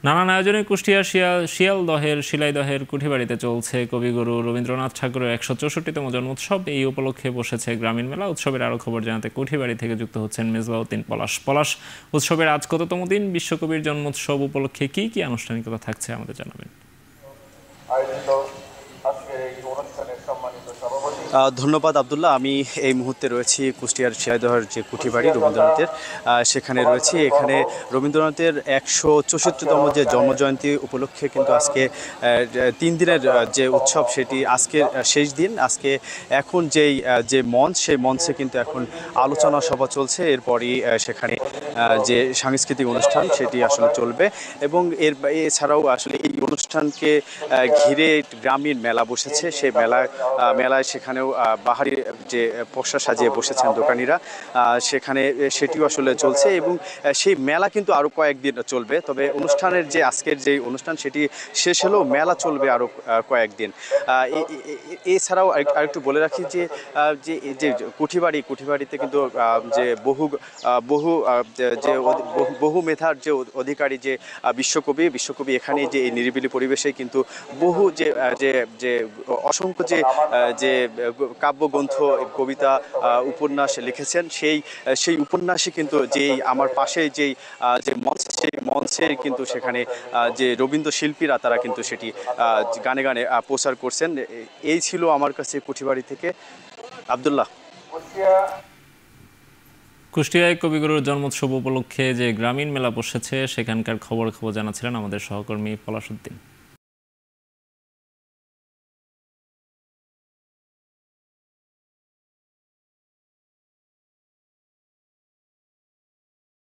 নানান আয়োজনে কুষ্টিয়ার শিয়ালদহের শিলাইদহের কুঠিবাড়িতে চলছে কবিগুরু রবীন্দ্রনাথ ঠাকুরের ১৬৪তম জন্মোৎসব। এই উপলক্ষে বসেছে গ্রামীণ মেলা। উৎসবের আরো খবর জানাতে কুঠিবাড়ি থেকে যুক্ত হচ্ছেন মেজবাউদ্দিন পলাশ। উৎসবের আজ কততম দিন? বিশ্বকবির জন্মোৎসব উপলক্ষে কি কি আনুষ্ঠানিকতা থাকছে আমাদের জানাবেন। ধন্যবাদ আব্দুল্লাহ। আমি এই মুহূর্তে রয়েছি কুষ্টিয়ার শিয়ালদহের যে কুঠিবাড়ি রবীন্দ্রনাথের, সেখানে রয়েছি। এখানে রবীন্দ্রনাথের ১৬৪তম যে জন্মজয়ন্তী উপলক্ষে কিন্তু আজকে ৩ দিনের যে উৎসব সেটি আজকে শেষ দিন। আজকে এখন যে মঞ্চ, সেই মঞ্চে কিন্তু এখন আলোচনা সভা চলছে। এরপরই সেখানে যে সাংস্কৃতিক অনুষ্ঠান সেটি আসলে চলবে এবং এছাড়াও আসলে এই অনুষ্ঠানকে ঘিরে গ্রামীণ মেলা বসেছে। সেই মেলায় সেখানেও বাহারি যে পোশাক সাজিয়ে বসেছেন দোকানিরা, সেখানে সেটিও আসলে চলছে এবং সেই মেলা কিন্তু আরও কয়েকদিন চলবে। তবে অনুষ্ঠানের যে আজকের যে অনুষ্ঠান সেটি শেষ হলেও মেলা চলবে আরও কয়েকদিন। এছাড়াও আরেকটু বলে রাখি যে যে কুঠিবাড়িতে কিন্তু যে বহু মেধার যে অধিকারী যে বিশ্বকবি এখানে যে এই নিরিবিলি পরিবেশে কিন্তু বহু যে অসংখ্য যে কাব্যগ্রন্থ, কবিতা, উপন্যাস লিখেছেন। সেই উপন্যাসে কিন্তু আমার পাশে যে মঞ্চ, সেই মঞ্চের কিন্তু সেখানে যে রবীন্দ্র শিল্পীরা তারা কিন্তু সেটি গানে গানে প্রচার করছেন। এই ছিল আমার কাছে কুঠিবাড়ি থেকে আব্দুল্লাহ। কুষ্টিয়ায় কবিগুরুর জন্মোৎসব উপলক্ষে যে গ্রামীণ মেলা বসেছে সেখানকার খবর জানাচ্ছিলেন আমাদের সহকর্মী পলাশ উদ্দিন।